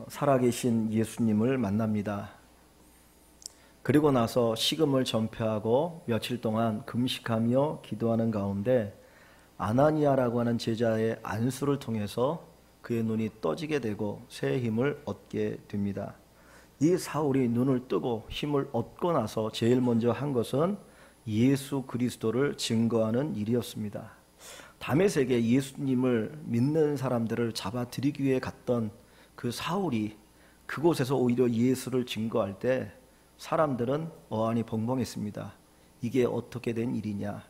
살아계신 예수님을 만납니다. 그리고 나서 식음을 전폐하고 며칠 동안 금식하며 기도하는 가운데 아나니아라고 하는 제자의 안수를 통해서 그의 눈이 떠지게 되고 새 힘을 얻게 됩니다. 이 사울이 눈을 뜨고 힘을 얻고 나서 제일 먼저 한 것은 예수 그리스도를 증거하는 일이었습니다. 다메섹에 예수님을 믿는 사람들을 잡아들이기 위해 갔던 그 사울이 그곳에서 오히려 예수를 증거할 때 사람들은 어안이 벙벙했습니다. 이게 어떻게 된 일이냐?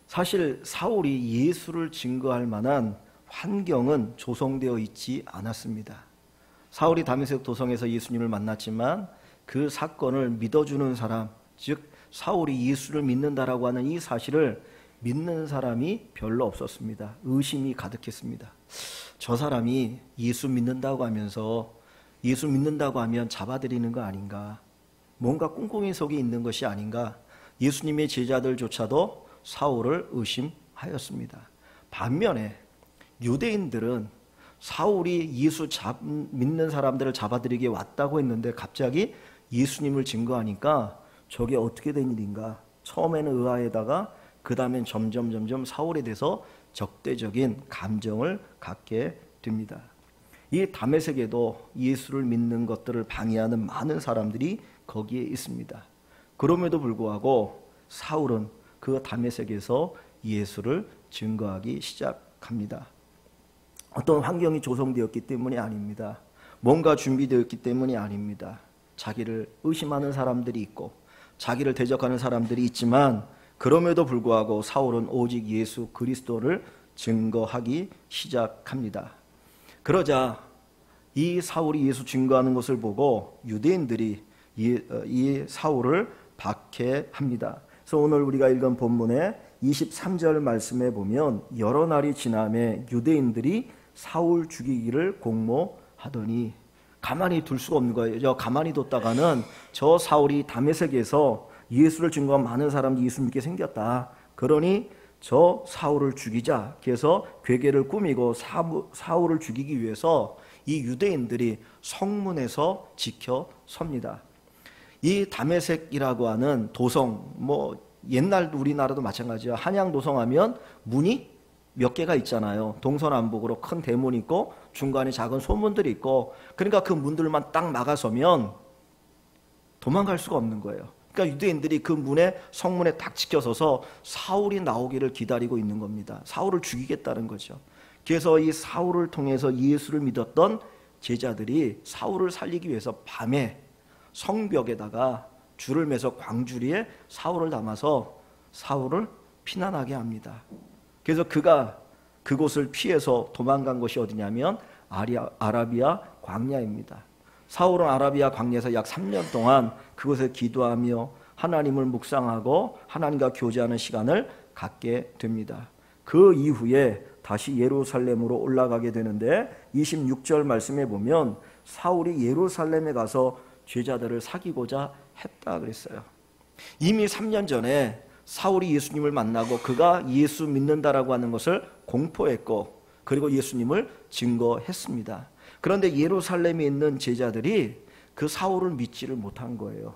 사실 사울이 예수를 증거할 만한 환경은 조성되어 있지 않았습니다. 사울이 다메섹 도성에서 예수님을 만났지만 그 사건을 믿어주는 사람, 즉 사울이 예수를 믿는다라고 하는 이 사실을 믿는 사람이 별로 없었습니다. 의심이 가득했습니다. 저 사람이 예수 믿는다고 하면서 예수 믿는다고 하면 잡아들이는 거 아닌가? 뭔가 꿍꿍이 속에 있는 것이 아닌가? 예수님의 제자들조차도 사울을 의심하였습니다. 반면에 유대인들은 사울이 예수 믿는 사람들을 잡아들이게 왔다고 했는데 갑자기 예수님을 증거하니까 저게 어떻게 된 일인가? 처음에는 의아해다가 그 다음엔 점점 사울에 대해서 적대적인 감정을 갖게 됩니다. 이 다메섹에도 예수를 믿는 것들을 방해하는 많은 사람들이 거기에 있습니다. 그럼에도 불구하고 사울은 그 다메섹에서 예수를 증거하기 시작합니다. 어떤 환경이 조성되었기 때문이 아닙니다. 뭔가 준비되었기 때문이 아닙니다. 자기를 의심하는 사람들이 있고 자기를 대적하는 사람들이 있지만 그럼에도 불구하고 사울은 오직 예수 그리스도를 증거하기 시작합니다. 그러자 이 사울이 예수 증거하는 것을 보고 유대인들이 이 사울을 박해합니다. 그래서 오늘 우리가 읽은 본문의 23절 말씀에 보면 여러 날이 지남에 유대인들이 사울 죽이기를 공모하더니 가만히 둘 수가 없는 거예요. 가만히 뒀다가는 저 사울이 다메섹에서 예수를 증거한 많은 사람들이 예수 믿게 생겼다. 그러니 저 사울을 죽이자. 그래서 괴계를 꾸미고 사울을 죽이기 위해서 이 유대인들이 성문에서 지켜섭니다. 이 다메섹이라고 하는 도성, 옛날 우리나라도 마찬가지야. 한양 도성하면 문이 몇 개가 있잖아요. 동서남북으로 큰 대문이 있고 중간에 작은 소문들이 있고, 그러니까 그 문들만 딱 막아서면 도망갈 수가 없는 거예요. 그러니까 유대인들이 그 성문에 딱 지켜서서 사울이 나오기를 기다리고 있는 겁니다. 사울을 죽이겠다는 거죠. 그래서 이 사울을 통해서 예수를 믿었던 제자들이 사울을 살리기 위해서 밤에 성벽에다가 줄을 매서 광주리에 사울을 담아서 사울을 피난하게 합니다. 그래서 그가 그곳을 피해서 도망간 곳이 어디냐면 아라비아 광야입니다. 사울은 아라비아 광야에서 약 3년 동안 그곳에 기도하며 하나님을 묵상하고 하나님과 교제하는 시간을 갖게 됩니다. 그 이후에 다시 예루살렘으로 올라가게 되는데 26절 말씀에 보면 사울이 예루살렘에 가서 제자들을 사귀고자 했다 그랬어요. 이미 3년 전에 사울이 예수님을 만나고 그가 예수 믿는다라고 하는 것을 공포했고 그리고 예수님을 증거했습니다. 그런데 예루살렘에 있는 제자들이 그 사울을 믿지를 못한 거예요.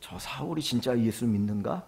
저 사울이 진짜 예수 믿는가?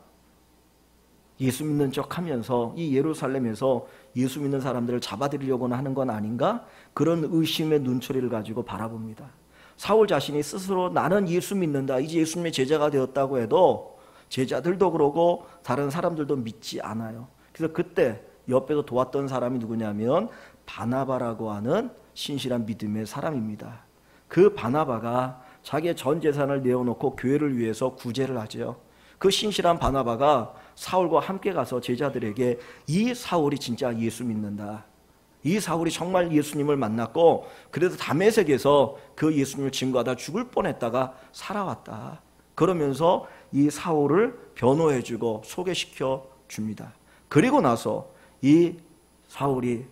예수 믿는 척하면서 이 예루살렘에서 예수 믿는 사람들을 잡아들이려고 하는 건 아닌가? 그런 의심의 눈초리를 가지고 바라봅니다. 사울 자신이 스스로 나는 예수 믿는다, 이제 예수님의 제자가 되었다고 해도 제자들도 그러고 다른 사람들도 믿지 않아요. 그래서 그때 옆에서 도왔던 사람이 누구냐면 바나바라고 하는 신실한 믿음의 사람입니다. 그 바나바가 자기의 전 재산을 내어놓고 교회를 위해서 구제를 하죠. 그 신실한 바나바가 사울과 함께 가서 제자들에게 이 사울이 진짜 예수 믿는다, 이 사울이 정말 예수님을 만났고 그래도 다메섹에서 그 예수님을 증거하다 죽을 뻔했다가 살아왔다, 그러면서 이 사울을 변호해주고 소개시켜 줍니다. 그리고 나서 이 사울이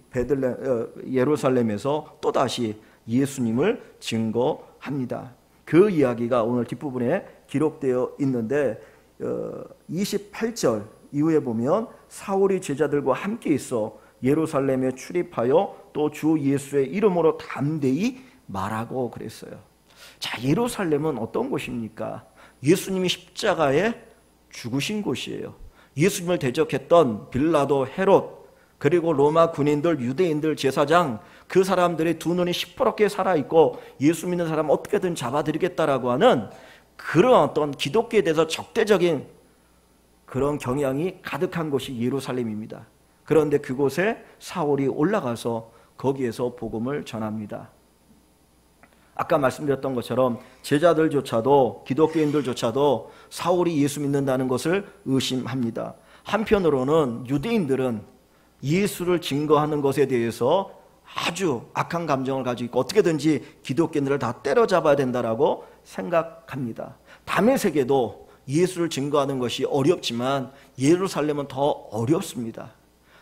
예루살렘에서 또다시 예수님을 증거합니다. 그 이야기가 오늘 뒷부분에 기록되어 있는데 28절 이후에 보면 사울이 제자들과 함께 있어 예루살렘에 출입하여 또 주 예수의 이름으로 담대히 말하고 그랬어요. 자, 예루살렘은 어떤 곳입니까? 예수님이 십자가에 죽으신 곳이에요. 예수님을 대적했던 빌라도, 헤롯, 그리고 로마 군인들, 유대인들, 제사장, 그 사람들의 두 눈이 시퍼렇게 살아있고 예수 믿는 사람 어떻게든 잡아들이겠다라고 하는 그런 어떤 기독교에 대해서 적대적인 그런 경향이 가득한 곳이 예루살렘입니다. 그런데 그곳에 사울이 올라가서 거기에서 복음을 전합니다. 아까 말씀드렸던 것처럼 제자들조차도, 기독교인들조차도 사울이 예수 믿는다는 것을 의심합니다. 한편으로는 유대인들은 예수를 증거하는 것에 대해서 아주 악한 감정을 가지고 있고 어떻게든지 기독교인들을 다 때려잡아야 된다라고 생각합니다. 다메섹에도 예수를 증거하는 것이 어렵지만 예루살렘은 더 어렵습니다.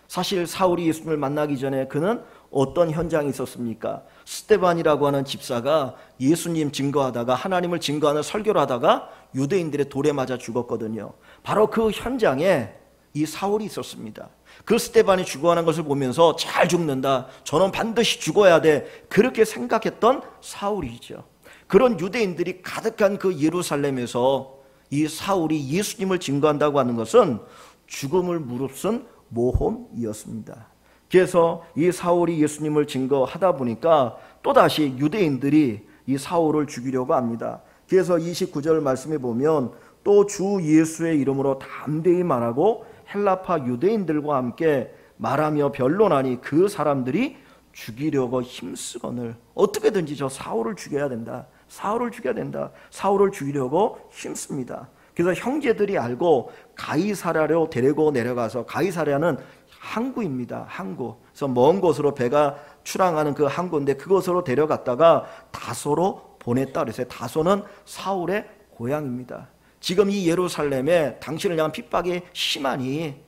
사실 사울이 예수님을 만나기 전에 그는 어떤 현장이 있었습니까? 스데반이라고 하는 집사가 예수님 증거하다가, 하나님을 증거하는 설교를 하다가 유대인들의 돌에 맞아 죽었거든요. 바로 그 현장에 이 사울이 있었습니다. 그 스데반이 죽어가는 것을 보면서 잘 죽는다, 저는 반드시 죽어야 돼, 그렇게 생각했던 사울이죠. 그런 유대인들이 가득한 그 예루살렘에서 이 사울이 예수님을 증거한다고 하는 것은 죽음을 무릅쓴 모험이었습니다. 그래서 이 사울이 예수님을 증거하다 보니까 또다시 유대인들이 이 사울을 죽이려고 합니다. 그래서 29절 말씀에 보면 또 주 예수의 이름으로 담대히 말하고 헬라파 유대인들과 함께 말하며 변론하니 그 사람들이 죽이려고 힘쓰거늘. 어떻게든지 저 사울을 죽여야 된다, 사울을 죽여야 된다, 사울을 죽이려고 힘씁니다. 그래서 형제들이 알고 가이사랴로 데리고 내려가서, 가이사랴는 항구입니다. 항구. 그래서 먼 곳으로 배가 출항하는 그 항구인데 그곳으로 데려갔다가 다소로 보냈다 그랬어요. 다소는 사울의 고향입니다. 지금 이 예루살렘에 당신을 향한 핍박이 심하니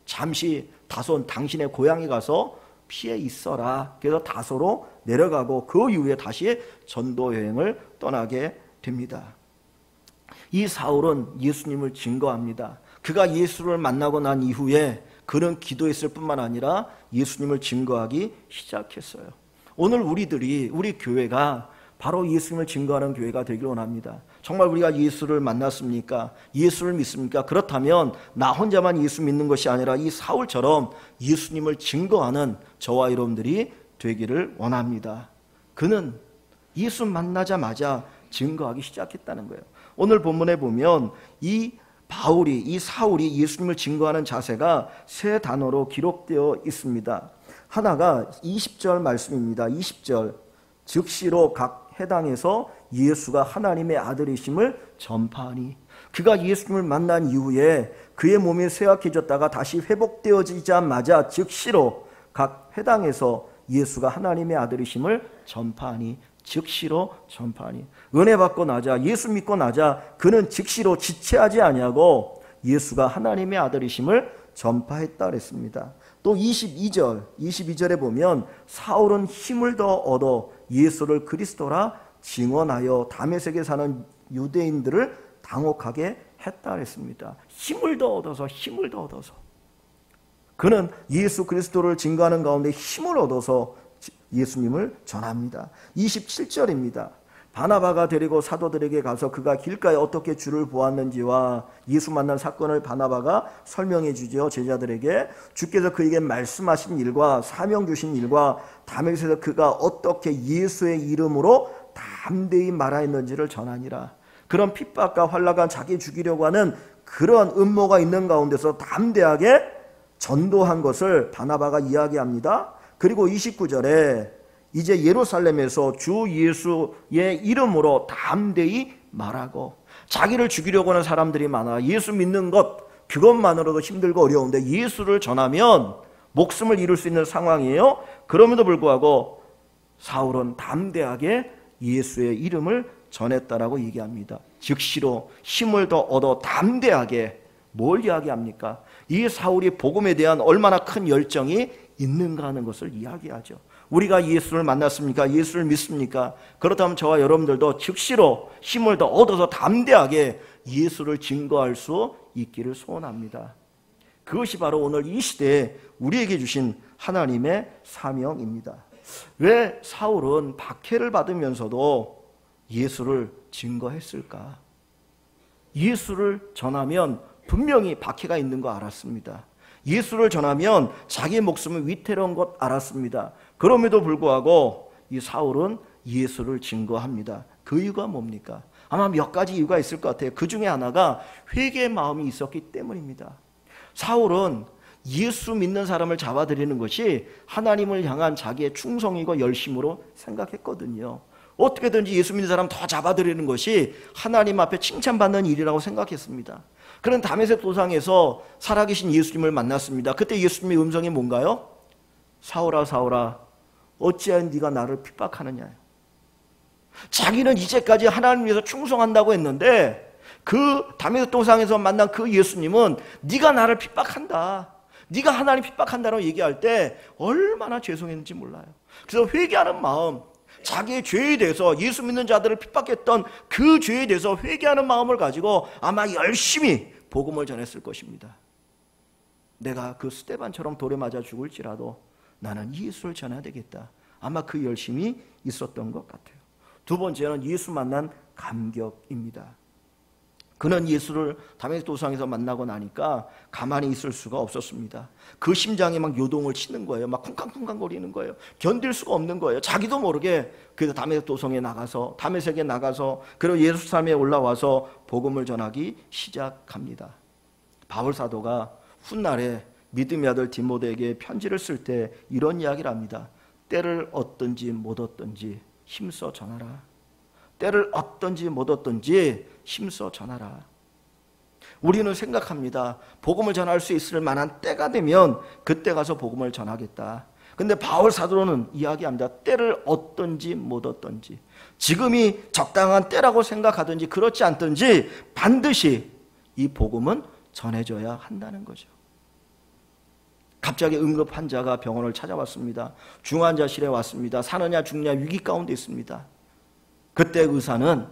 잠시 다소 당신의 고향에 가서 피해 있어라. 그래서 다소로 내려가고 그 이후에 다시 전도 여행을 떠나게 됩니다. 이 사울은 예수님을 증거합니다. 그가 예수를 만나고 난 이후에 그는 기도했을 뿐만 아니라 예수님을 증거하기 시작했어요. 오늘 우리 교회가 바로 예수님을 증거하는 교회가 되길 원합니다. 정말 우리가 예수를 만났습니까? 예수를 믿습니까? 그렇다면 나 혼자만 예수 믿는 것이 아니라 이 사울처럼 예수님을 증거하는 저와 여러분들이 되기를 원합니다. 그는 예수 만나자마자 증거하기 시작했다는 거예요. 오늘 본문에 보면 이 사울이 예수님을 증거하는 자세가 세 단어로 기록되어 있습니다. 하나가 20절 말씀입니다. 20절, 즉시로 각 해당에서 예수가 하나님의 아들이심을 전파하니. 그가 예수님을 만난 이후에 그의 몸이 쇠약해졌다가 다시 회복되어지자마자 즉시로 각 해당에서 예수가 하나님의 아들이심을 전파하니. 즉시로 전파하니. 은혜 받고 나자, 예수 믿고 나자 그는 즉시로 지체하지 아니하고 예수가 하나님의 아들이심을 전파했다 그랬습니다. 또 22절에 보면 사울은 힘을 더 얻어 예수를 그리스도라 증언하여 다메섹에 사는 유대인들을 당혹하게 했다 그랬습니다. 힘을 더 얻어서 그는 예수 그리스도를 증거하는 가운데 힘을 얻어서 예수님을 전합니다. 27절입니다. 바나바가 데리고 사도들에게 가서 그가 길가에 어떻게 주를 보았는지와 예수 만난 사건을 바나바가 설명해 주죠. 제자들에게 주께서 그에게 말씀하신 일과 사명 주신 일과 다메섹에서 그가 어떻게 예수의 이름으로 담대히 말하였는지를 전하니라. 그런 핍박과 환난과 자기 죽이려고 하는 그런 음모가 있는 가운데서 담대하게 전도한 것을 바나바가 이야기합니다. 그리고 29절에 이제 예루살렘에서 주 예수의 이름으로 담대히 말하고. 자기를 죽이려고 하는 사람들이 많아. 예수 믿는 것 그것만으로도 힘들고 어려운데 예수를 전하면 목숨을 잃을 수 있는 상황이에요. 그럼에도 불구하고 사울은 담대하게 예수의 이름을 전했다라고 얘기합니다. 즉시로 힘을 더 얻어 담대하게. 뭘 이야기합니까? 이 사울이 복음에 대한 얼마나 큰 열정이 있는가 하는 것을 이야기하죠. 우리가 예수를 만났습니까? 예수를 믿습니까? 그렇다면 저와 여러분들도 즉시로 힘을 더 얻어서 담대하게 예수를 증거할 수 있기를 소원합니다. 그것이 바로 오늘 이 시대에 우리에게 주신 하나님의 사명입니다. 왜 사울은 박해를 받으면서도 예수를 증거했을까? 예수를 전하면 분명히 박해가 있는 거 알았습니다. 예수를 전하면 자기 목숨은 위태로운 것 알았습니다. 그럼에도 불구하고 이 사울은 예수를 증거합니다. 그 이유가 뭡니까? 아마 몇 가지 이유가 있을 것 같아요. 그 중에 하나가 회개의 마음이 있었기 때문입니다. 사울은 예수 믿는 사람을 잡아들이는 것이 하나님을 향한 자기의 충성이고 열심으로 생각했거든요. 어떻게든지 예수 믿는 사람 더 잡아들이는 것이 하나님 앞에 칭찬받는 일이라고 생각했습니다. 그런 다메섹 도상에서 살아계신 예수님을 만났습니다. 그때 예수님의 음성이 뭔가요? 사울아 사울아 어찌하여 네가 나를 핍박하느냐. 자기는 이제까지 하나님 위해서 충성한다고 했는데 그 다메섹 도상에서 만난 그 예수님은 네가 나를 핍박한다, 네가 하나님 핍박한다라고 얘기할 때 얼마나 죄송했는지 몰라요. 그래서 회개하는 마음, 자기의 죄에 대해서, 예수 믿는 자들을 핍박했던 그 죄에 대해서 회개하는 마음을 가지고 아마 열심히 복음을 전했을 것입니다. 내가 그 스데반처럼 돌에 맞아 죽을지라도 나는 예수를 전해야 되겠다. 아마 그 열심이 있었던 것 같아요. 두 번째는 예수 만난 감격입니다. 그는 예수를 다메섹 도상에서 만나고 나니까 가만히 있을 수가 없었습니다. 그 심장이 막 요동을 치는 거예요. 막 쿵쾅쿵쾅 거리는 거예요. 견딜 수가 없는 거예요. 자기도 모르게 그래서 다메섹 도성에 나가서, 다메섹에 나가서, 그리고 예루살렘에 올라와서 복음을 전하기 시작합니다. 바울 사도가 훗날에 믿음의 아들 디모데에게 편지를 쓸 때 이런 이야기를 합니다. 때를 얻든지 못 얻든지 힘써 전하라. 때를 얻든지 못 얻든지 힘써 전하라. 우리는 생각합니다. 복음을 전할 수 있을 만한 때가 되면 그때 가서 복음을 전하겠다. 근데 바울 사도는 이야기합니다. 때를 얻든지 못 얻든지, 지금이 적당한 때라고 생각하든지 그렇지 않든지 반드시 이 복음은 전해져야 한다는 거죠. 갑자기 응급 환자가 병원을 찾아왔습니다. 중환자실에 왔습니다. 사느냐 죽느냐 위기 가운데 있습니다. 그때 의사는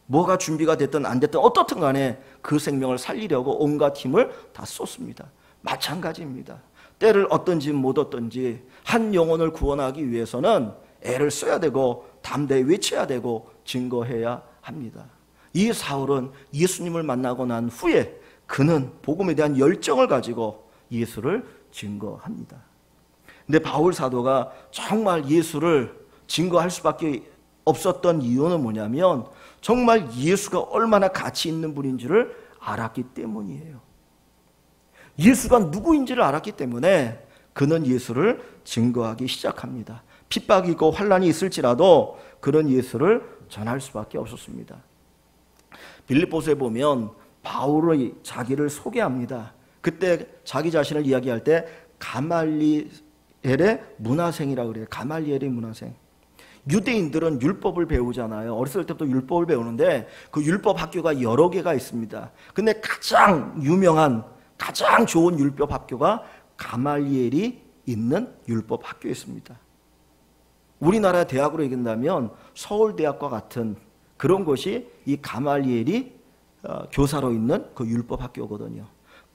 뭐가 준비가 됐든 안 됐든 어떻든 간에 그 생명을 살리려고 온갖 힘을 다 쏟습니다. 마찬가지입니다. 때를 얻든지 못 얻든지 한 영혼을 구원하기 위해서는 애를 써야 되고 담대히 외쳐야 되고 증거해야 합니다. 이 사울은 예수님을 만나고 난 후에 그는 복음에 대한 열정을 가지고 예수를 증거합니다. 근데 바울 사도가 정말 예수를 증거할 수밖에 없었던 이유는 뭐냐면 정말 예수가 얼마나 가치 있는 분인지를 알았기 때문이에요. 예수가 누구인지를 알았기 때문에 그는 예수를 증거하기 시작합니다. 핍박이 있고 환난이 있을지라도 그는 예수를 전할 수밖에 없었습니다. 빌립보서에 보면 바울의 자기를 소개합니다. 그때 자기 자신을 이야기할 때 가말리엘의 문화생이라고 그래요. 가말리엘의 문화생. 유대인들은 율법을 배우잖아요. 어렸을 때부터 율법을 배우는데 그 율법 학교가 여러 개가 있습니다. 근데 가장 유명한, 가장 좋은 율법 학교가 가말리엘이 있는 율법 학교였습니다. 우리나라 대학으로 얘기한다면 서울대학과 같은 그런 곳이 이 가말리엘이 교사로 있는 그 율법 학교거든요.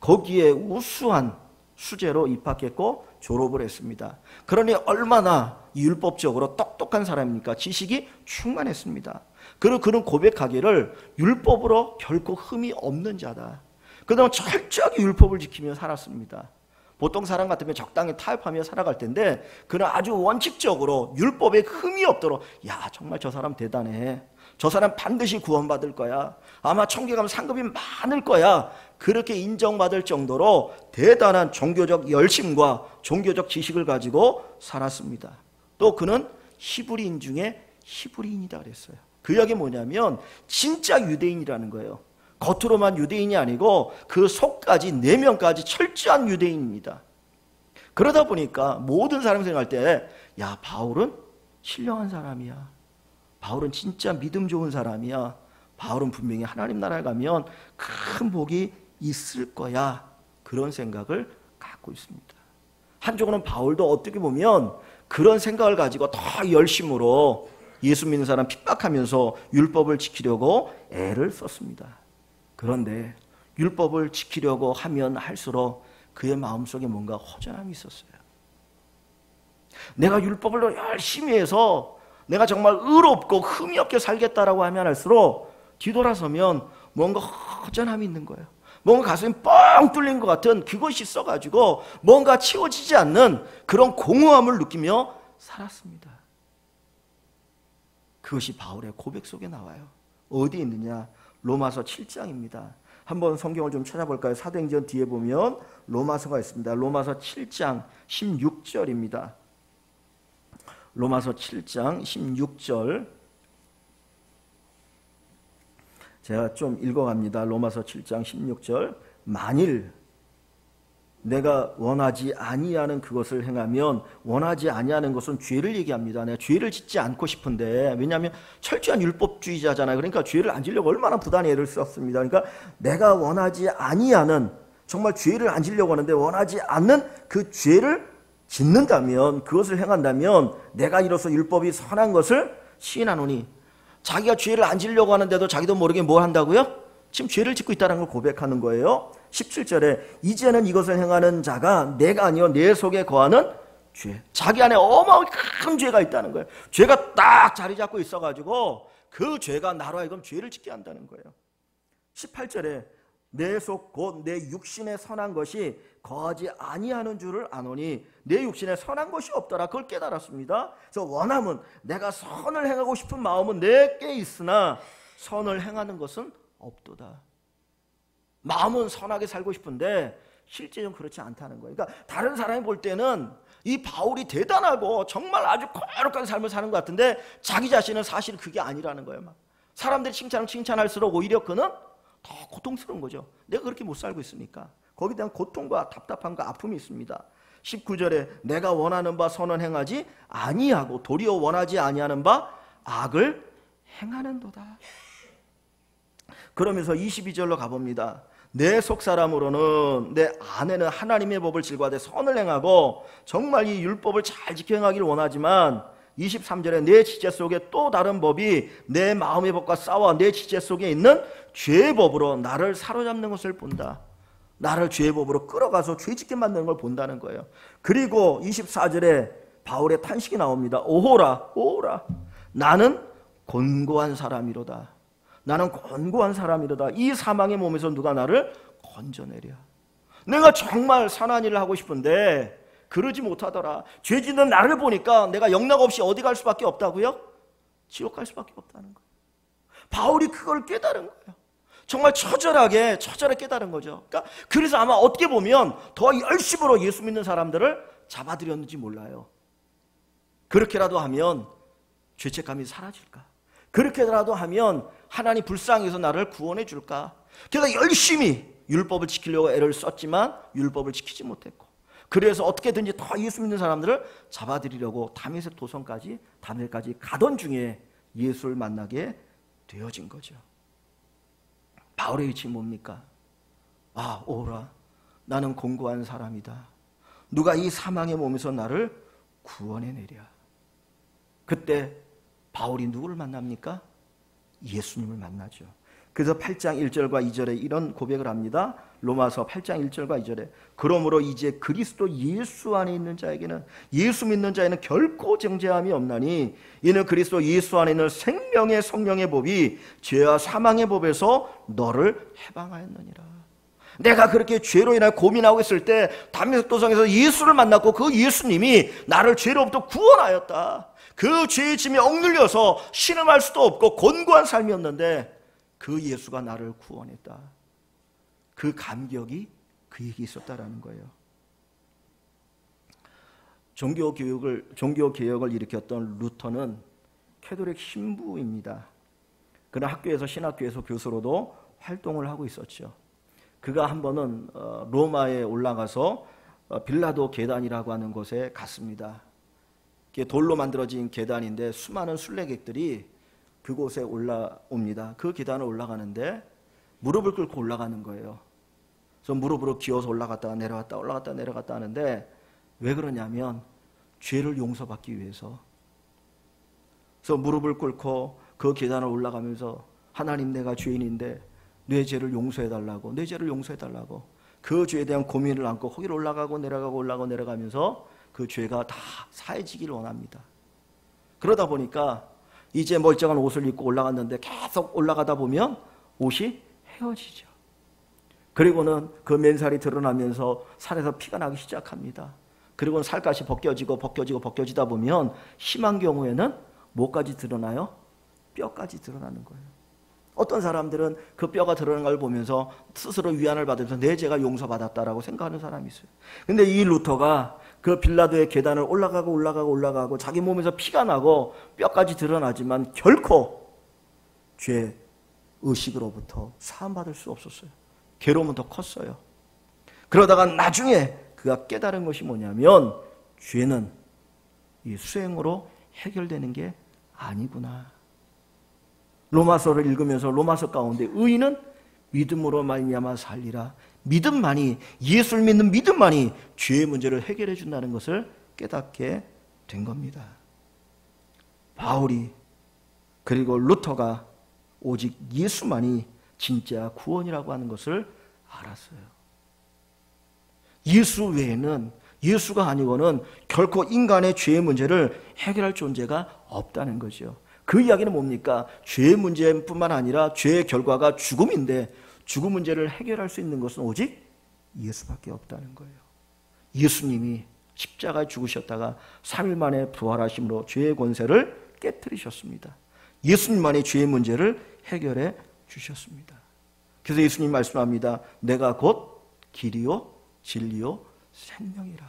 거기에 우수한 수재로 입학했고 졸업을 했습니다. 그러니 얼마나 율법적으로 똑똑한 사람입니까? 지식이 충만했습니다. 그리고 그는 고백하기를 율법으로 결코 흠이 없는 자다. 그동안 철저하게 율법을 지키며 살았습니다. 보통 사람 같으면 적당히 타협하며 살아갈 텐데 그는 아주 원칙적으로 율법에 흠이 없도록, 야 정말 저 사람 대단해, 저 사람 반드시 구원받을 거야, 아마 천국에 가면 상급이 많을 거야, 그렇게 인정받을 정도로 대단한 종교적 열심과 종교적 지식을 가지고 살았습니다. 또 그는 히브리인 중에 히브리인이다 그랬어요. 그 이야기 뭐냐면 진짜 유대인이라는 거예요. 겉으로만 유대인이 아니고 그 속까지, 내면까지 철저한 유대인입니다. 그러다 보니까 모든 사람이 생각할 때, 야 바울은 신령한 사람이야, 바울은 진짜 믿음 좋은 사람이야, 바울은 분명히 하나님 나라에 가면 큰 복이 있을 거야, 그런 생각을 갖고 있습니다. 한쪽으로는 바울도 어떻게 보면 그런 생각을 가지고 더 열심으로 예수 믿는 사람 핍박하면서 율법을 지키려고 애를 썼습니다. 그런데 율법을 지키려고 하면 할수록 그의 마음속에 뭔가 허전함이 있었어요. 내가 율법을 열심히 해서 내가 정말 의롭고 흠이 없게 살겠다라고 하면 할수록 뒤돌아서면 뭔가 허전함이 있는 거예요. 뭔가 가슴이 뻥 뚫린 것 같은 그것이 있어가지고 뭔가 채워지지 않는 그런 공허함을 느끼며 살았습니다. 그것이 바울의 고백 속에 나와요. 어디에 있느냐? 로마서 7장입니다. 한번 성경을 좀 찾아볼까요? 사도행전 뒤에 보면 로마서가 있습니다. 로마서 7장 16절입니다. 로마서 7장 16절 제가 좀 읽어갑니다. 로마서 7장 16절 만일 내가 원하지 아니하는 그것을 행하면, 원하지 아니하는 것은 죄를 얘기합니다. 내가 죄를 짓지 않고 싶은데, 왜냐하면 철저한 율법주의자잖아요. 그러니까 죄를 안 지려고 얼마나 부단히 애를 썼습니다. 그러니까 내가 원하지 아니하는, 정말 죄를 안 지려고 하는데 원하지 않는 그 죄를 짓는다면, 그것을 행한다면 내가 이로써 율법이 선한 것을 시인하노니, 자기가 죄를 안 지려고 하는데도 자기도 모르게 뭘 한다고요? 지금 죄를 짓고 있다는 걸 고백하는 거예요. 17절에 이제는 이것을 행하는 자가 내가 아니요 내 속에 거하는 죄. 자기 안에 어마어마한 큰 죄가 있다는 거예요. 죄가 딱 자리 잡고 있어가지고 그 죄가 나로 하여금 죄를 짓게 한다는 거예요. 18절에 내 속 곧 내 육신에 선한 것이 거하지 아니하는 줄을 아노니, 내 육신에 선한 것이 없더라. 그걸 깨달았습니다. 그래서 원함은, 내가 선을 행하고 싶은 마음은 내게 있으나 선을 행하는 것은 없도다. 마음은 선하게 살고 싶은데 실제는 그렇지 않다는 거예요. 그러니까 다른 사람이 볼 때는 이 바울이 대단하고 정말 아주 거룩한 삶을 사는 것 같은데 자기 자신은 사실 그게 아니라는 거예요. 막 사람들이 칭찬할수록 오히려 그는 더 고통스러운 거죠. 내가 그렇게 못 살고 있으니까. 거기에 대한 고통과 답답함과 아픔이 있습니다. 19절에 내가 원하는 바 선은 행하지 아니하고 도리어 원하지 아니하는 바 악을 행하는도다. 그러면서 22절로 가봅니다. 내 속사람으로는, 내 안에는 하나님의 법을 질과하되 선을 행하고 정말 이 율법을 잘 지켜 행하기를 원하지만, 23절에 내 지체 속에 또 다른 법이 내 마음의 법과 싸워 내 지체 속에 있는 죄의 법으로 나를 사로잡는 것을 본다. 나를 죄의 법으로 끌어가서 죄짓게 만드는 걸 본다는 거예요. 그리고 24절에 바울의 탄식이 나옵니다. 오호라 오호라 나는 곤고한 사람이로다. 나는 곤고한 사람이로다. 이 사망의 몸에서 누가 나를 건져내랴. 내가 정말 선한 일을 하고 싶은데 그러지 못하더라. 죄 짓는 나를 보니까 내가 영락 없이 어디 갈 수밖에 없다고요? 지옥 갈 수밖에 없다는 거예요. 바울이 그걸 깨달은 거예요. 정말 처절하게 깨달은 거죠. 그러니까 그래서 아마 어떻게 보면 더 열심으로 예수 믿는 사람들을 잡아들였는지 몰라요. 그렇게라도 하면 죄책감이 사라질까? 그렇게라도 하면 하나님 불쌍해서 나를 구원해 줄까? 그래서 열심히 율법을 지키려고 애를 썼지만 율법을 지키지 못했고, 그래서 어떻게든지 더 예수 믿는 사람들을 잡아들이려고 다메섹 도성까지 가던 중에 예수를 만나게 되어진 거죠. 바울의 위치는 뭡니까? 아, 오라 나는 곤고한 사람이다. 누가 이 사망의 몸에서 나를 구원해내랴. 그때 바울이 누구를 만납니까? 예수님을 만나죠. 그래서 8장 1절과 2절에 이런 고백을 합니다. 로마서 8장 1절과 2절에 그러므로 이제 그리스도 예수 안에 있는 자에게는, 예수 믿는 자에는 결코 정죄함이 없나니 이는 그리스도 예수 안에 있는 생명의 성령의 법이 죄와 사망의 법에서 너를 해방하였느니라. 내가 그렇게 죄로 인하여 고민하고 있을 때 다메섹 도성에서 예수를 만났고 그 예수님이 나를 죄로부터 구원하였다. 그 죄의 짐에 억눌려서 신음할 수도 없고 곤고한 삶이었는데 그 예수가 나를 구원했다. 그 감격이 그에게 있었다라는 거예요. 종교개혁을 일으켰던 루터는 캐톨릭 신부입니다. 그러나 학교에서 신학교에서 교수로도 활동을 하고 있었죠. 그가 한 번은 로마에 올라가서 빌라도 계단이라고 하는 곳에 갔습니다. 그게 돌로 만들어진 계단인데 수많은 순례객들이 그곳에 올라옵니다. 그 계단을 올라가는데 무릎을 꿇고 올라가는 거예요. 그래서 무릎으로 기어서 올라갔다가 내려갔다 올라갔다 내려갔다 하는데 왜 그러냐면 죄를 용서받기 위해서. 그래서 무릎을 꿇고 그 계단을 올라가면서 하나님 내가 죄인인데 내 죄를 용서해달라고, 내 죄를 용서해달라고 그 죄에 대한 고민을 안고 거기를 올라가고 내려가고 내려가면서 그 죄가 다 사해지기를 원합니다. 그러다 보니까 이제 멀쩡한 옷을 입고 올라갔는데 계속 올라가다 보면 옷이 헤어지죠. 그리고는 그 맨살이 드러나면서 살에서 피가 나기 시작합니다. 그리고는 살갗이 벗겨지다 보면 심한 경우에는 뭐까지 드러나요? 뼈까지 드러나는 거예요. 어떤 사람들은 그 뼈가 드러나는 걸 보면서 스스로 위안을 받으면서 내 죄가 용서받았다라고 생각하는 사람이 있어요. 근데 이 루터가 그 빌라도의 계단을 올라가고 자기 몸에서 피가 나고 뼈까지 드러나지만 결코 죄 의식으로부터 사함받을 수 없었어요. 괴로움은 더 컸어요. 그러다가 나중에 그가 깨달은 것이 뭐냐면 죄는 이 수행으로 해결되는 게 아니구나. 로마서를 읽으면서 로마서 가운데 의인은 믿음으로 말미암아 살리라. 믿음만이, 예수를 믿는 믿음만이 죄의 문제를 해결해 준다는 것을 깨닫게 된 겁니다. 바울이 그리고 루터가 오직 예수만이 진짜 구원이라고 하는 것을 알았어요. 예수 외에는, 예수가 아니고는 결코 인간의 죄의 문제를 해결할 존재가 없다는 거죠. 그 이야기는 뭡니까? 죄의 문제뿐만 아니라 죄의 결과가 죽음인데 죽음 문제를 해결할 수 있는 것은 오직 예수밖에 없다는 거예요. 예수님이 십자가에 죽으셨다가 3일 만에 부활하심으로 죄의 권세를 깨뜨리셨습니다. 예수님만이 죄의 문제를 해결해 주셨습니다. 그래서 예수님 말씀합니다. 내가 곧 길이요 진리요 생명이라.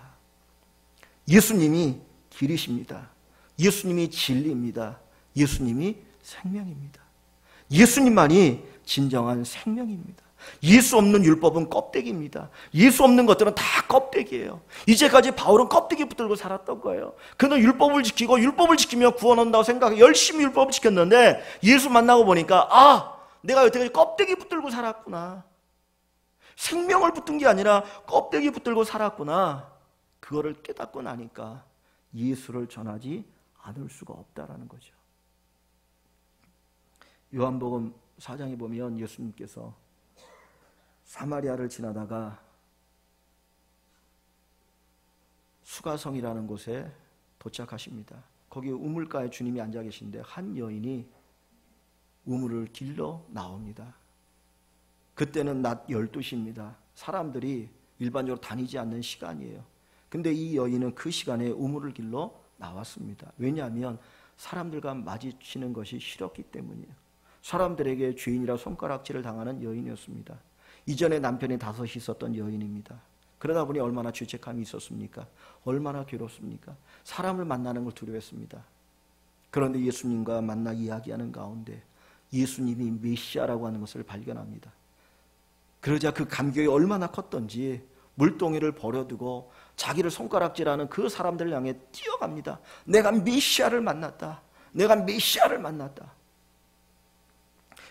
예수님이 길이십니다. 예수님이 진리입니다. 예수님이 생명입니다. 예수님만이 진정한 생명입니다. 예수 없는 율법은 껍데기입니다. 예수 없는 것들은 다 껍데기예요. 이제까지 바울은 껍데기 붙들고 살았던 거예요. 그는 율법을 지키고 율법을 지키면 구원 온다고 생각해 열심히 율법을 지켰는데 예수 만나고 보니까 내가 여태까지 껍데기 붙들고 살았구나. 생명을 붙든 게 아니라 껍데기 붙들고 살았구나. 그거를 깨닫고 나니까 예수를 전하지 않을 수가 없다라는 거죠. 요한복음 4장에 보면 예수님께서 사마리아를 지나다가 수가성이라는 곳에 도착하십니다. 거기 우물가에 주님이 앉아 계신데 한 여인이 우물을 길러 나옵니다. 그때는 낮 12시입니다. 사람들이 일반적으로 다니지 않는 시간이에요. 근데 이 여인은 그 시간에 우물을 길러 나왔습니다. 왜냐하면 사람들과 마주치는 것이 싫었기 때문이에요. 사람들에게 죄인이라 손가락질을 당하는 여인이었습니다. 이전에 남편이 5이 있었던 여인입니다. 그러다 보니 얼마나 죄책감이 있었습니까? 얼마나 괴롭습니까? 사람을 만나는 걸 두려워했습니다. 그런데 예수님과 만나 이야기하는 가운데 예수님이 메시아라고 하는 것을 발견합니다. 그러자 그 감격이 얼마나 컸던지 물동이를 버려두고 자기를 손가락질하는 그 사람들을 향해 뛰어갑니다. 내가 메시아를 만났다. 내가 메시아를 만났다.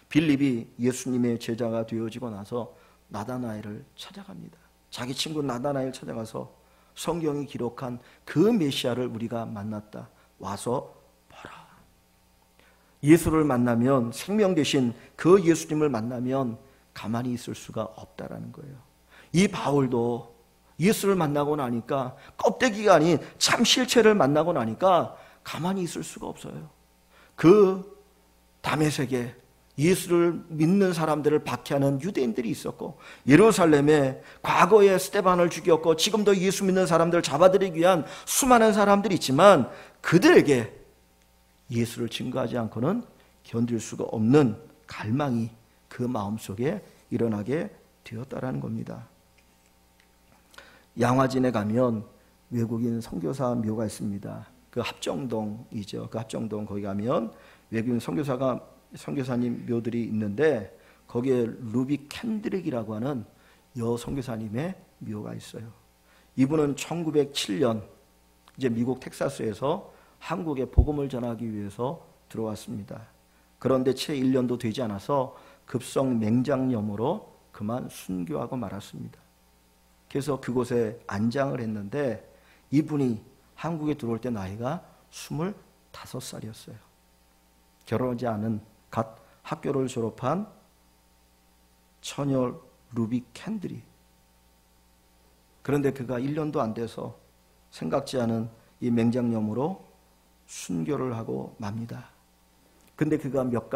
빌립이 예수님의 제자가 되어지고 나서 나다나엘을 찾아갑니다. 자기 친구 나다나엘 찾아가서 성경이 기록한 그 메시아를 우리가 만났다. 와서 보라. 예수를 만나면, 생명 되신 그 예수님을 만나면 가만히 있을 수가 없다라는 거예요. 이 바울도 예수를 만나고 나니까, 껍데기가 아닌 참 실체를 만나고 나니까 가만히 있을 수가 없어요. 그 다메섹에 예수를 믿는 사람들을 박해하는 유대인들이 있었고, 예루살렘에 과거에 스데반을 죽였고 지금도 예수 믿는 사람들을 잡아들이기 위한 수많은 사람들이 있지만 그들에게 예수를 증거하지 않고는 견딜 수가 없는 갈망이 그 마음속에 일어나게 되었다라는 겁니다. 양화진에 가면 외국인 선교사 묘가 있습니다. 그 합정동이죠. 그 합정동 거기 가면 외국인 선교사님 묘들이 있는데 거기에 루비 캔드릭이라고 하는 여 선교사님의 묘가 있어요. 이분은 1907년 이제 미국 텍사스에서 한국에 복음을 전하기 위해서 들어왔습니다. 그런데 채 1년도 되지 않아서 급성 맹장염으로 그만 순교하고 말았습니다. 그래서 그곳에 안장을 했는데 이분이 한국에 들어올 때 나이가 25살이었어요. 결혼하지 않은 갓 학교를 졸업한 처녀 루비 캔들이. 그런데 그가 1년도 안 돼서 생각지 않은 이 맹장염으로 순교를 하고 맙니다. 근데 그가 몇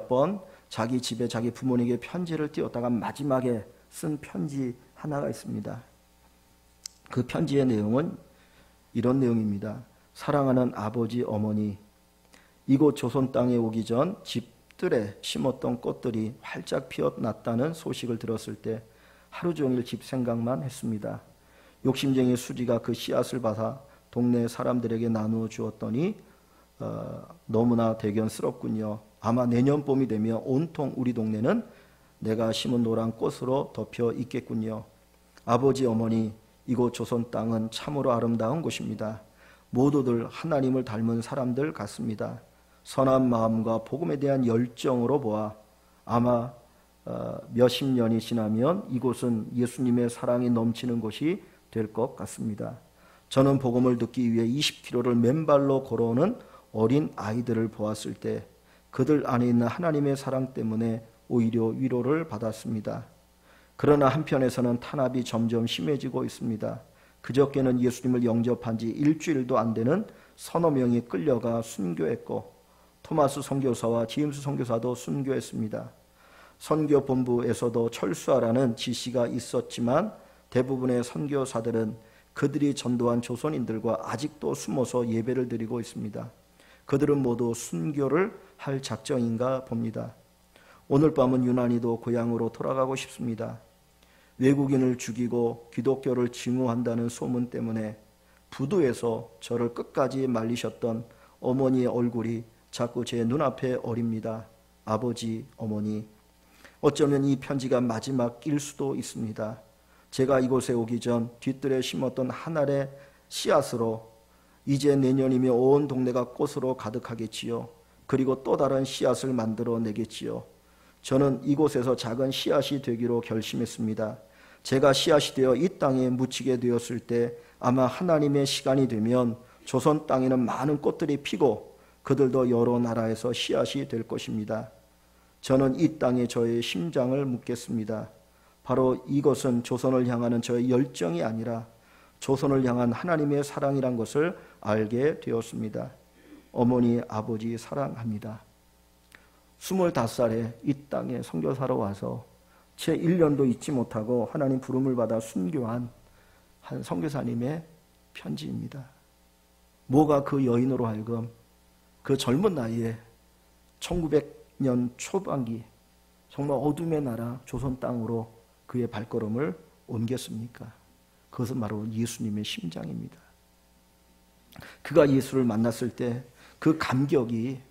번 자기 집에 자기 부모님에게 편지를 띄웠다가 마지막에 쓴 편지 하나가 있습니다. 그 편지의 내용은 이런 내용입니다. 사랑하는 아버지, 어머니, 이곳 조선 땅에 오기 전 집들에 심었던 꽃들이 활짝 피어났다는 소식을 들었을 때 하루 종일 집 생각만 했습니다. 욕심쟁이 수지가 그 씨앗을 받아 동네 사람들에게 나누어 주었더니 너무나 대견스럽군요. 아마 내년 봄이 되면 온통 우리 동네는 내가 심은 노란 꽃으로 덮여 있겠군요. 아버지, 어머니, 이곳 조선 땅은 참으로 아름다운 곳입니다. 모두들 하나님을 닮은 사람들 같습니다. 선한 마음과 복음에 대한 열정으로 보아 아마 몇십 년이 지나면 이곳은 예수님의 사랑이 넘치는 곳이 될 것 같습니다. 저는 복음을 듣기 위해 20km를 맨발로 걸어오는 어린 아이들을 보았을 때 그들 안에 있는 하나님의 사랑 때문에 오히려 위로를 받았습니다. 그러나 한편에서는 탄압이 점점 심해지고 있습니다. 그저께는 예수님을 영접한 지 일주일도 안 되는 서너 명이 끌려가 순교했고 토마스 선교사와 제임스 선교사도 순교했습니다. 선교본부에서도 철수하라는 지시가 있었지만 대부분의 선교사들은 그들이 전도한 조선인들과 아직도 숨어서 예배를 드리고 있습니다. 그들은 모두 순교를 할 작정인가 봅니다. 오늘 밤은 유난히도 고향으로 돌아가고 싶습니다. 외국인을 죽이고 기독교를 증오한다는 소문 때문에 부두에서 저를 끝까지 말리셨던 어머니의 얼굴이 자꾸 제 눈앞에 어립니다. 아버지, 어머니, 어쩌면 이 편지가 마지막 일 수도 있습니다. 제가 이곳에 오기 전 뒤뜰에 심었던 한 알의 씨앗으로 이제 내년이면 온 동네가 꽃으로 가득하겠지요. 그리고 또 다른 씨앗을 만들어내겠지요. 저는 이곳에서 작은 씨앗이 되기로 결심했습니다. 제가 씨앗이 되어 이 땅에 묻히게 되었을 때 아마 하나님의 시간이 되면 조선 땅에는 많은 꽃들이 피고 그들도 여러 나라에서 씨앗이 될 것입니다. 저는 이 땅에 저의 심장을 묻겠습니다. 바로 이것은 조선을 향하는 저의 열정이 아니라 조선을 향한 하나님의 사랑이란 것을 알게 되었습니다. 어머니, 아버지 사랑합니다. 25살에 이 땅에 선교사로 와서 채 1년도 잊지 못하고 하나님 부름을 받아 순교한 한 선교사님의 편지입니다. 뭐가 그 여인으로 하여금 그 젊은 나이에 1900년 초반기 정말 어둠의 나라 조선 땅으로 그의 발걸음을 옮겼습니까? 그것은 바로 예수님의 심장입니다. 그가 예수를 만났을 때 그 감격이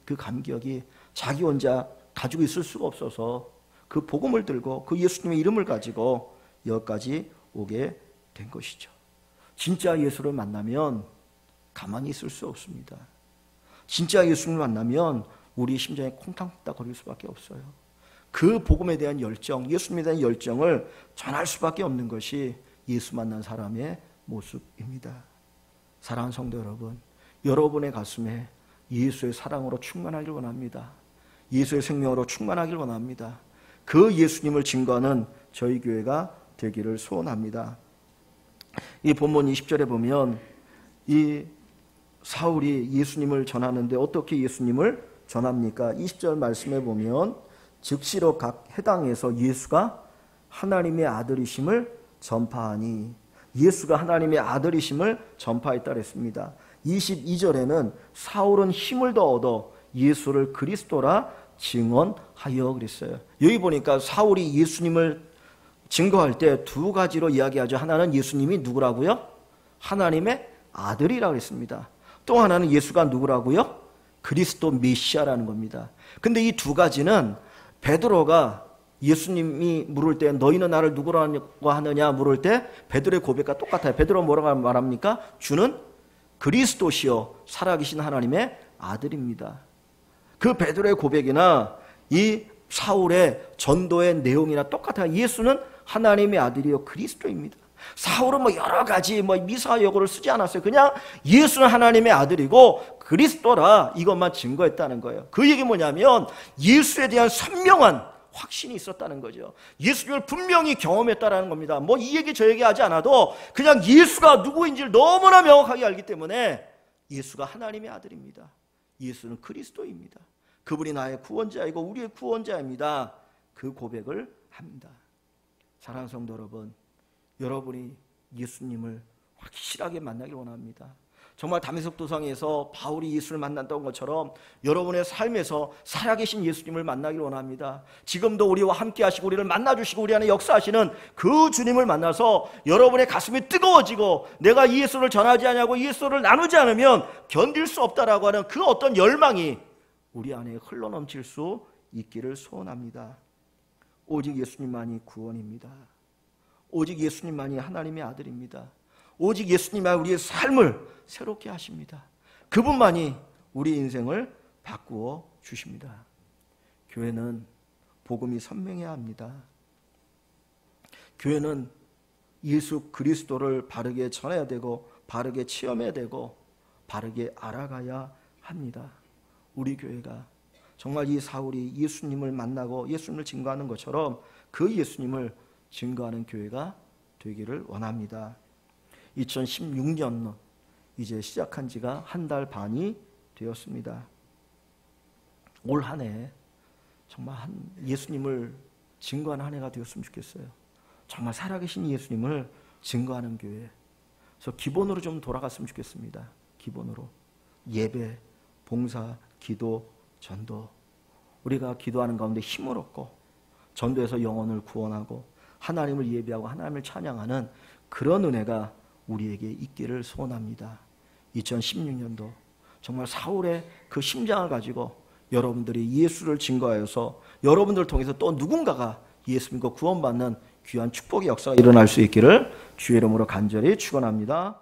자기 혼자 가지고 있을 수가 없어서 그 복음을 들고 그 예수님의 이름을 가지고 여기까지 오게 된 것이죠. 진짜 예수를 만나면 가만히 있을 수 없습니다. 진짜 예수를 만나면 우리 심장이 콩탕콩탕 거릴 수밖에 없어요. 그 복음에 대한 열정, 예수님에 대한 열정을 전할 수밖에 없는 것이 예수 만난 사람의 모습입니다. 사랑하는 성도 여러분, 여러분의 가슴에 예수의 사랑으로 충만하길 원합니다. 예수의 생명으로 충만하길 원합니다. 그 예수님을 증거하는 저희 교회가 되기를 소원합니다. 이 본문 20절에 보면 이 사울이 예수님을 전하는데 어떻게 예수님을 전합니까? 20절 말씀에 보면 즉시로 각 해당에서 예수가 하나님의 아들이심을 전파하니, 예수가 하나님의 아들이심을 전파했다 그랬습니다. 22절에는 사울은 힘을 더 얻어 예수를 그리스도라 증언하여 그랬어요. 여기 보니까 사울이 예수님을 증거할 때 두 가지로 이야기하죠. 하나는 예수님이 누구라고요? 하나님의 아들이라고 했습니다. 또 하나는 예수가 누구라고요? 그리스도 메시아라는 겁니다. 근데 이 두 가지는 베드로가 예수님이 물을 때 너희는 나를 누구라고 하느냐 물을 때 베드로의 고백과 똑같아요. 베드로가 뭐라고 말합니까? 주는 그리스도시요 살아계신 하나님의 아들입니다. 그 베드로의 고백이나 이 사울의 전도의 내용이나 똑같아요. 예수는 하나님의 아들이요 그리스도입니다. 사울은 여러 가지 미사여구를 쓰지 않았어요. 그냥 예수는 하나님의 아들이고 그리스도라 이것만 증거했다는 거예요. 그 얘기 뭐냐면 예수에 대한 선명한 확신이 있었다는 거죠. 예수님을 분명히 경험했다라는 겁니다. 뭐 이 얘기 저 얘기 하지 않아도 그냥 예수가 누구인지를 너무나 명확하게 알기 때문에 예수가 하나님의 아들입니다. 예수는 그리스도입니다. 그분이 나의 구원자이고 우리의 구원자입니다. 그 고백을 합니다. 사랑하는 성도 여러분, 여러분이 예수님을 확실하게 만나길 원합니다. 정말 다메섹 도상에서 바울이 예수를 만났던 것처럼 여러분의 삶에서 살아계신 예수님을 만나길 원합니다. 지금도 우리와 함께 하시고 우리를 만나주시고 우리 안에 역사하시는 그 주님을 만나서 여러분의 가슴이 뜨거워지고 내가 이 예수를 전하지 않냐고 이 예수를 나누지 않으면 견딜 수 없다라고 하는 그 어떤 열망이 우리 안에 흘러넘칠 수 있기를 소원합니다. 오직 예수님만이 구원입니다. 오직 예수님만이 하나님의 아들입니다. 오직 예수님만 우리의 삶을 새롭게 하십니다. 그분만이 우리 인생을 바꾸어 주십니다. 교회는 복음이 선명해야 합니다. 교회는 예수 그리스도를 바르게 전해야 되고 바르게 체험해야 되고 바르게 알아가야 합니다. 우리 교회가 정말 이 사울이 예수님을 만나고 예수님을 증거하는 것처럼 그 예수님을 증거하는 교회가 되기를 원합니다. 2016년 이제 시작한 지가 한 달 반이 되었습니다. 올 한 해 정말 예수님을 증거하는 한 해가 되었으면 좋겠어요. 정말 살아계신 예수님을 증거하는 교회. 그래서 기본으로 좀 돌아갔으면 좋겠습니다. 기본으로 예배, 봉사, 기도, 전도. 우리가 기도하는 가운데 힘을 얻고 전도해서 영혼을 구원하고 하나님을 예배하고 하나님을 찬양하는 그런 은혜가 우리에게 있기를 소원합니다. 2016년도 정말 사울의 그 심장을 가지고 여러분들이 예수를 증거하여서 여러분들을 통해서 또 누군가가 예수 믿고 구원받는 귀한 축복의 역사가 일어날 수 있기를 주의 이름으로 간절히 축원합니다.